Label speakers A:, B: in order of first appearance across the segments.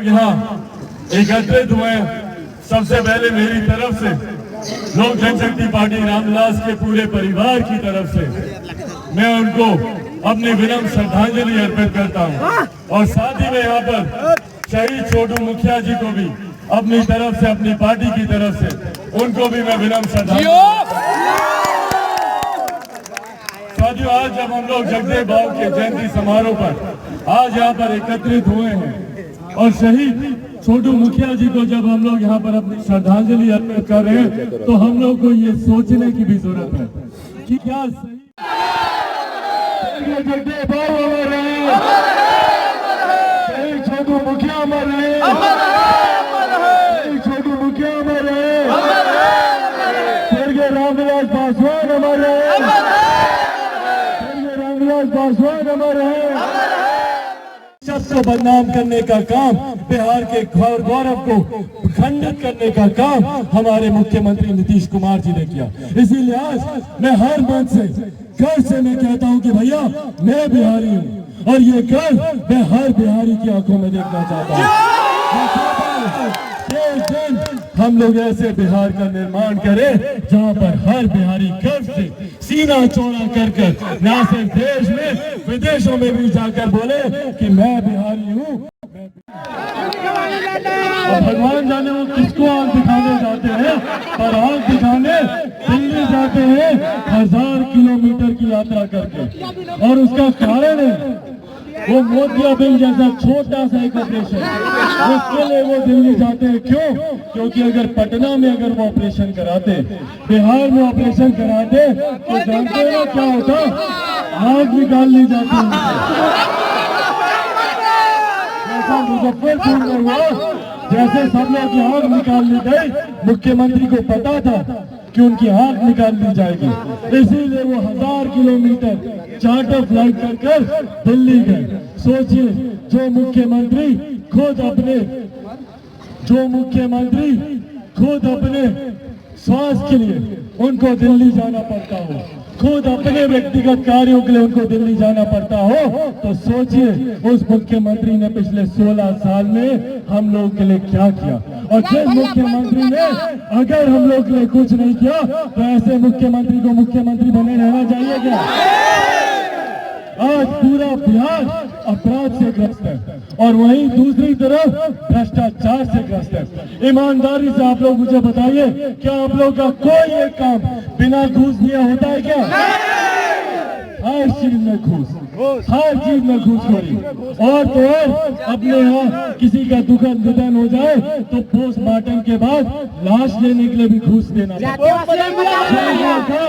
A: लोग यहाँ एकत्रित हुए, सबसे पहले मेरी तरफ से लोक जनशक्ति पार्टी रामविलास के पूरे परिवार की तरफ से मैं उनको अपनी विनम्र श्रद्धांजलि अर्पित करता हूँ। और साथ ही में यहाँ पर शहीद छोटू मुखिया जी को भी अपनी तरफ से, अपनी पार्टी की तरफ से उनको भी मैं विनम्र श्रद्धांजलि। साथियों, आज जब हम लोग जगदेव बाबू के जयंती समारोह पर आज यहाँ पर एकत्रित हुए हैं और शहीद छोटू मुखिया जी को जब हम लोग यहाँ पर अपनी श्रद्धांजलि अर्पित कर रहे हैं, तो हम लोग को ये सोचने की भी जरूरत है कि क्या सही जगदेव बाबू अमर रहे, शहीद छोटू मुखिया अमर रहे, शहीद छोटू मुखिया अमर रहे, स्वर्गीय रामविलास पासवान अमर रहे, स्वर्गीय रामविलास पासवान अमर रहे। शब्द को बदनाम करने का काम, बिहार के गौरव को खंडित करने का काम हमारे मुख्यमंत्री नीतीश कुमार जी ने किया। इसीलिए आज मैं हर मंच से, घर से मैं कहता हूं कि भैया मैं बिहारी हूं और ये गर्व मैं हर बिहारी की आंखों में देखना चाहता हूं। एक दिन हम लोग ऐसे बिहार का निर्माण करें जहां पर हर बिहारी गर्व से सीना चौड़ा कर ना सिर्फ देश में विदेशों में भी जाकर बोले कि मैं बिहारी हूँ। भगवान जाने वो किसको आंख दिखाने जाते हैं, पर आंख दिखाने दिल्ली जाते हैं 1000 किलोमीटर की यात्रा करके। और उसका कारण है वो मोतियाबिंद जैसा छोटा सा एक ऑपरेशन, उसके लिए वो दिल्ली जाते हैं। क्यों? क्योंकि अगर पटना में अगर वो ऑपरेशन कराते, बिहार में ऑपरेशन कराते, तो जानते हो क्या होता? आग निकाल ली जाती है। जैसा मुजफ्फरपुर में हुआ, जैसे सब लोग की आग निकाल ली गई, मुख्यमंत्री को पता था कि उनकी आंख निकाल ली जाएगी, इसीलिए वो 1000 किलोमीटर चार्टर फ्लाइट कर दिल्ली गए। सोचिए, जो मुख्यमंत्री खुद अपने स्वास्थ्य के लिए उनको दिल्ली जाना पड़ता हो, खुद अपने व्यक्तिगत कार्यों के लिए उनको दिल्ली जाना पड़ता हो, तो सोचिए उस मुख्यमंत्री ने पिछले 16 साल में हम लोगों के लिए क्या किया। और जिस मुख्यमंत्री ने अगर हम लोग के लिए कुछ नहीं किया, तो ऐसे मुख्यमंत्री को मुख्यमंत्री बने रहना चाहिए क्या? आज पूरा बिहार अपराध से ग्रस्त है और वहीं दूसरी तरफ भ्रष्टाचार से ग्रस्त है। ईमानदारी से आप लोग मुझे बताइए, क्या आप लोग का कोई एक काम बिना घूस दिया होता है क्या? हर चीज में घूस, हर चीज में घूसखोरी। और तो और अपने यहाँ किसी का दुखद निधन हो जाए तो पोस्टमार्टम के बाद लाश लेने के लिए भी घूस देना पड़ता है,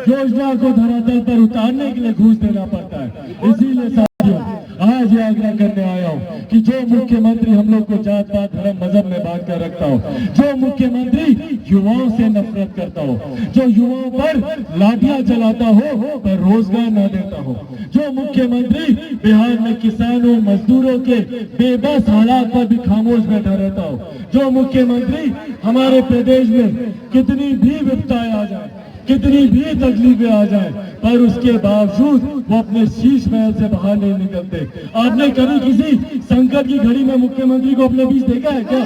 A: योजना को धरातल पर उतारने के लिए घूस देना पड़ता है। इसीलिए साथियों, आज ये आग्रह करने आया हूँ कि जो मुख्यमंत्री हम लोग को जात पात धर्म मजहब में बांट कर रखता हो, जो मुख्यमंत्री युवाओं से नफरत करता हो, जो युवाओं पर लाठियां चलाता हो पर रोजगार न देता हो, जो मुख्यमंत्री बिहार में किसानों मजदूरों के बेबस हालात पर भी खामोश बैठा रहता हो, जो मुख्यमंत्री हमारे प्रदेश में कितनी भी विपदाएं आ जाए, कितनी भी तकलीफें आ जाए, पर उसके बावजूद वो अपने शीश महल से बाहर नहीं निकलते। आपने कभी किसी संकट की घड़ी में मुख्यमंत्री को अपने बीच देखा है क्या?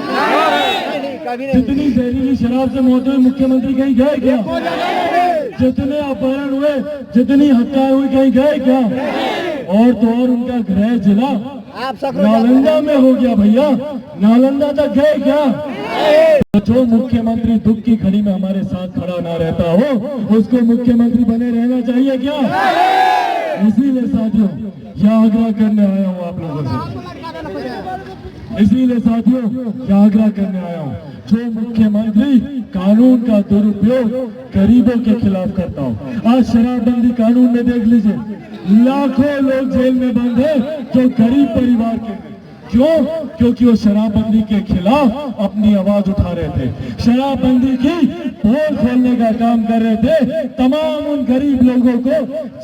A: जितनी जहरीली शराब से मौत हुई, मुख्यमंत्री कहीं गए क्या? जितने अपहरण हुए, जितनी हत्याएं हुई, कहीं गए क्या? और तो और उनका गृह जिला नालंदा में हो गया भैया, नालंदा तक गए क्या? तो जो मुख्यमंत्री दुख की घड़ी में हमारे साथ खड़ा ना रहता हो, उसको मुख्यमंत्री बने रहना चाहिए क्या? इसीलिए साथियों यह आग्रह करने आया हूँ आप लोगों से, इसीलिए साथियों यह आग्रह करने आया हूँ, जो मुख्यमंत्री कानून का दुरुपयोग गरीबों के खिलाफ करता हो। आज शराबबंदी कानून में देख लीजिए, लाखों लोग जेल में बंद हैं जो गरीब परिवार के। क्यों? क्योंकि वो शराबबंदी के खिलाफ अपनी आवाज उठा रहे थे, शराबबंदी की पोल खोलने का काम कर रहे थे। तमाम उन गरीब लोगों को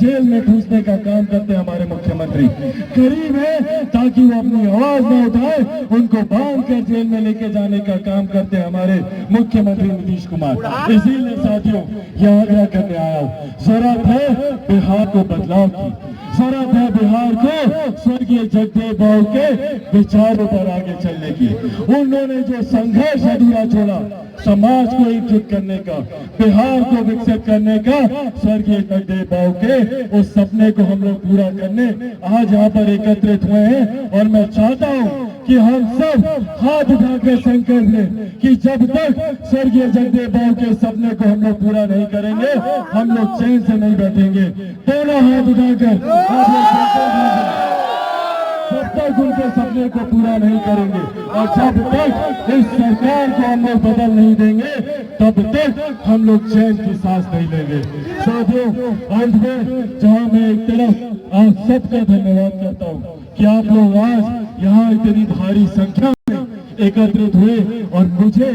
A: जेल में ठूसने का काम करते हमारे मुख्यमंत्री। गरीब है ताकि वो अपनी आवाज न उठाए, उनको बांध कर जेल में लेके जाने का काम करते हमारे मुख्यमंत्री नीतीश कुमार। इसीलिए साथियों यह आग्रह करने आया हूँ, जरूरत है बिहार को बदलाव की, जरूरत है बिहार को स्वर्गीय जगदेव बाबू के विचारों पर आगे चलने की। उन्होंने जो संघर्ष अधूरा छोड़ा समाज को एकजुट करने का, बिहार को विकसित करने का, स्वर्गीय जगदेव बाबू के उस सपने को हम लोग पूरा करने आज यहाँ पर एकत्रित हुए हैं। और मैं चाहता हूँ कि हम सब हाथ उठाकर संकल्प लें कि जब तक स्वर्गीय जगदेव बाबू के सपने को हम लोग पूरा नहीं करेंगे हम लोग चैन से नहीं बैठेंगे। दोनों हाथ उठाकर जब तक उनके सपने को पूरा नहीं करेंगे और जब तक इस सरकार को हम लोग बदल नहीं देंगे तब तक हम लोग चैन की सांस नहीं लेंगे। साथियों, अंत में जहां मैं एक तरफ आप सबका धन्यवाद करता हूं कि आप लोग आज यहाँ इतनी भारी संख्या में एकत्रित हुए और मुझे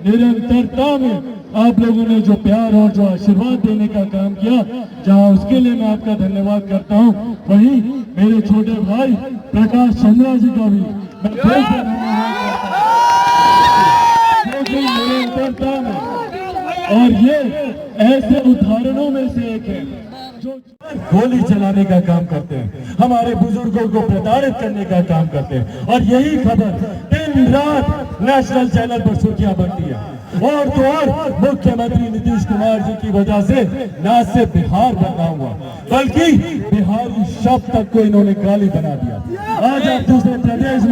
A: निरंतरता में आप लोगों ने जो प्यार और जो आशीर्वाद देने का काम किया, जहां उसके लिए मैं आपका धन्यवाद करता हूं, वहीं मेरे छोटे भाई प्रकाश चंद्रा जी का भी मैं फिर से धन्यवाद करता हूं, क्योंकि निरंतरता में और ये ऐसे उदाहरणों में से एक है जो गोली चलाने का काम करते हैं, हमारे बुजुर्गों को प्रताड़ित करने का काम करते हैं और यही खबर दिन रात नेशनल चैनल पर सुर्खियां बनती है। और तो और मुख्यमंत्री नीतीश कुमार जी की वजह से न सिर्फ बिहार बदनाम हुआ बल्कि बिहारी शब्द तक को इन्होंने गाली बना दिया। आज आप दूसरे प्रदेश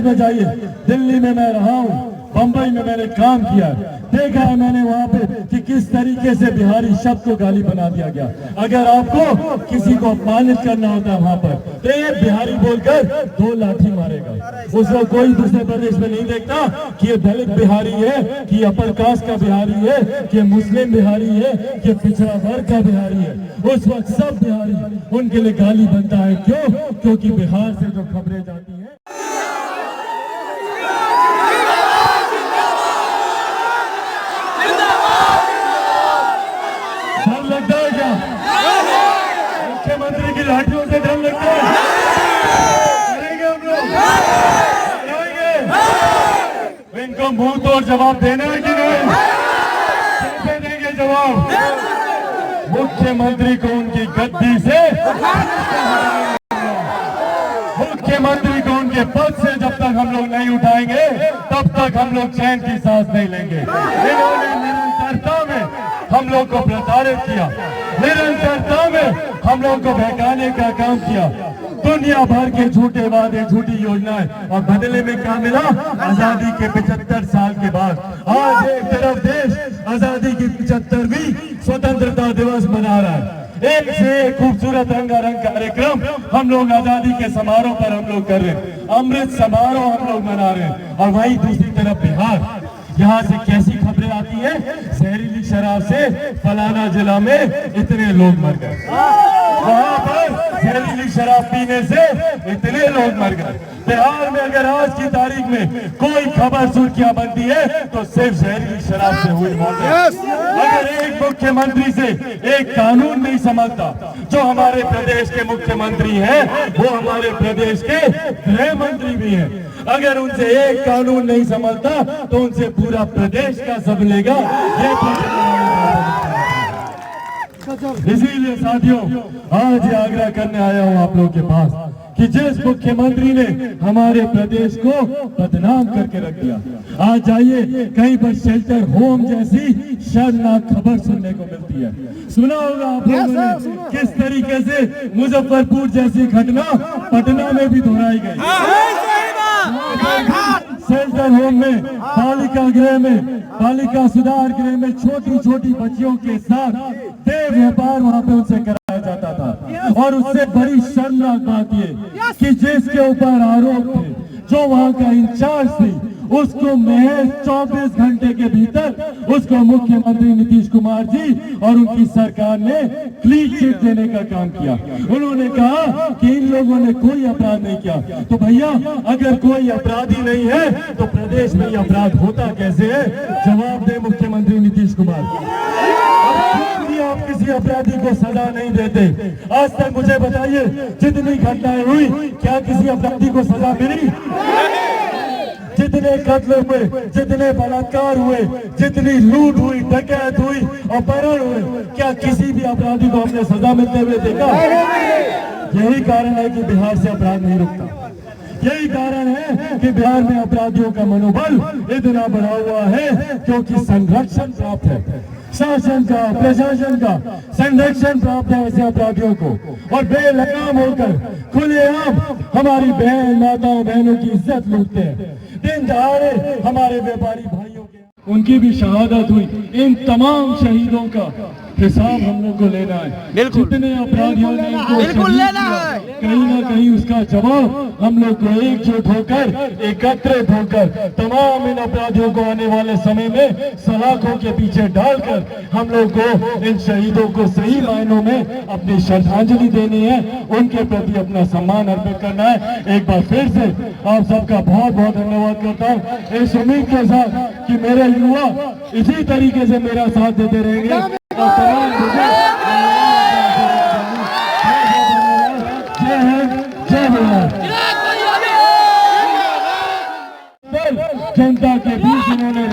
A: में जाइए, दिल्ली में मैं रहा हूँ, बंबई में मैंने काम किया, देखा है मैंने वहां पे कि किस तरीके से बिहारी शब्द को गाली बना दिया गया। अगर आपको किसी को अपमानित करना होता है वहां पर तो ये बिहारी बोलकर 2 लाठी मारेगा। उसको कोई दूसरे प्रदेश में नहीं देखता कि ये दलित बिहारी है, कि अपर कास्ट का बिहारी है, कि मुस्लिम बिहारी है, कि पिछड़ा वर्ग का बिहारी है। उस वक्त सब बिहारी उनके लिए गाली बनता है। क्यों? क्योंकि बिहार से जो खबरें जाती है लगता है क्या? मुख्यमंत्री की लाठियों से डर लगता है? करेंगे हम लोग, करेंगे। इनको मुंह तोड़ जवाब देना है कि नहीं? कैसे देंगे जवाब? मुख्यमंत्री को उनकी गद्दी से, मुख्यमंत्री को उनके पद से जब तक हम लोग नहीं उठाएंगे तब तक हम लोग चैन की सांस नहीं लेंगे। इन्होंने निरंतरता में हम लोग को प्रताड़ित किया, निरंतरता में हम लोग को बहकाने का काम किया, दुनिया भर के झूठे वादे, झूठी योजनाएं और बदले में क्या मिला? आजादी के 75 साल के बाद आज एक तरफ देश आजादी की 75वीं स्वतंत्रता दिवस मना रहा है। एक से एक खूबसूरत रंगारंग कार्यक्रम हम लोग आजादी के समारोह पर हम लोग कर रहे हैं, अमृत समारोह हम लोग मना रहे हैं। और वहीं दूसरी तरफ बिहार, यहाँ से कैसी खबरें आती है? जहरीली शराब से फलाना जिला में इतने लोग मर गए, वहां पर जहरीली शराब पीने से इतने लोग मर गए। बिहार में अगर आज की तारीख में कोई खबर सुर्खियां बनती है तो सिर्फ जहरीली शराब से हुई मौत है। अगर एक मुख्यमंत्री से एक कानून नहीं समझता, जो हमारे प्रदेश के मुख्यमंत्री हैं वो हमारे प्रदेश के गृह मंत्री भी हैं, अगर उनसे एक कानून नहीं समझता तो उनसे पूरा प्रदेश का सब लेगा। इसीलिए साथियों आज ये आग्रह करने आया हूँ आप लोगों के पास कि जिस मुख्यमंत्री ने हमारे प्रदेश को बदनाम करके रख दिया, आज जाइए कहीं पर शेल्टर होम जैसी शर्मनाक खबर सुनने को मिलती है। सुना होगा आप लोगों ने किस तरीके से मुजफ्फरपुर जैसी घटना पटना में भी दोहराई गई। शेल्टर होम में, बालिका गृह में, बालिका सुधार गृह में छोटी छोटी बच्चियों के साथ देह व्यापार वहां पे उनसे कराया जाता था। और उससे बड़ी शर्मनाक बात ये कि जिसके ऊपर आरोप थे, जो वहां का इंचार्ज थी, उसको महज 24 घंटे के भीतर उसको मुख्यमंत्री नीतीश कुमार जी और उनकी सरकार ने क्लीन चिट देने का काम किया। उन्होंने कहा कि इन लोगों ने कोई अपराध नहीं किया। तो भैया अगर कोई अपराधी नहीं है तो प्रदेश में ये अपराध होता कैसे है? जवाब दे मुख्यमंत्री नीतीश कुमार। आप किसी अपराधी को सजा नहीं देते? आज तक मुझे बताइए जितनी घटनाएं हुई क्या किसी अपराधी को सजा मिली? जितने कत्ल हुए, जितने बलात्कार हुए, जितनी लूट हुई, डकैत हुई, अपहरण हुए, क्या किसी भी अपराधी को हमने सजा मिलते हुए देखा? यही कारण है कि बिहार से अपराध नहीं रुकता। यही कारण है कि बिहार में अपराधियों का मनोबल इतना बढ़ा हुआ है क्योंकि संरक्षण प्राप्त है, शासन का, प्रशासन का संरक्षण प्राप्त है ऐसे अपराधियों को। और बेलगाम होकर खुलेआम हमारी बहन माताओं बहनों की इज्जत लूटते हैं। दिन दहाड़े हमारे व्यापारी भाइयों के उनकी भी शहादत हुई। इन तमाम शहीदों का हिसाब हम लोग को लेना है। जितने अपराधियों ने इनको
B: बिल्कुल लेना है,
A: कहीं ना कहीं उसका जवाब हम लोग को एकजुट होकर, एकत्रित होकर, तमाम इन अपराधियों को आने वाले समय में सलाखों के पीछे डालकर हम लोग को इन शहीदों को सही मायनों में अपनी श्रद्धांजलि देनी है, उनके प्रति अपना सम्मान अर्पित करना है। एक बार फिर से आप सबका बहुत बहुत धन्यवाद करता हूँ, इस उम्मीद के साथ कि मेरे युवा इसी तरीके से मेरा साथ देते रहेंगे। जय हिंद, जय भारत। जनता के बीच इन्होंने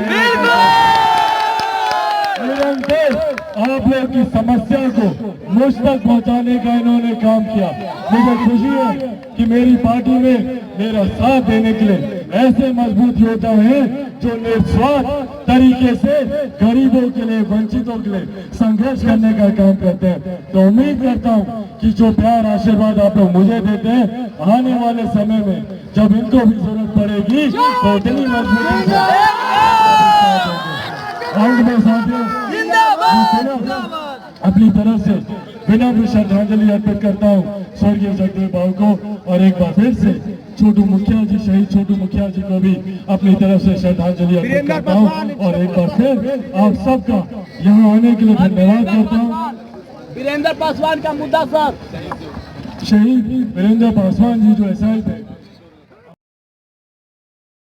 A: निरंतर आप लोग की समस्या को मुझ तक पहुंचाने का इन्होंने काम किया। मुझे खुशी है कि मेरी पार्टी में मेरा साथ देने के लिए ऐसे मजबूत योद्धा हैं जो निस्वार्थ तरीके से गरीबों के लिए, वंचितों के लिए संघर्ष करने का काम करते हैं। तो उम्मीद करता हूं कि जो प्यार आशीर्वाद आप लोग मुझे देते हैं, आने वाले समय में जब इनको भी जरूरत पड़ेगी तो इतनी मजबूती से अंत में साथियों अपनी तरफ से विनम्र श्रद्धांजलि अर्पित करता हूँ स्वर्गीय जगदेव बाबू को। और एक बार फिर से छोटू मुखिया जी, शहीद छोटू मुखिया जी को भी अपनी तरफ से श्रद्धांजलि अर्पित करता हूँ। और एक बार फिर आप सबका यहाँ आने के लिए धन्यवाद करता हूँ।
B: वीरेंद्र पासवान का मुद्दा सर,
A: शहीद वीरेंद्र पासवान जी जो SI थे,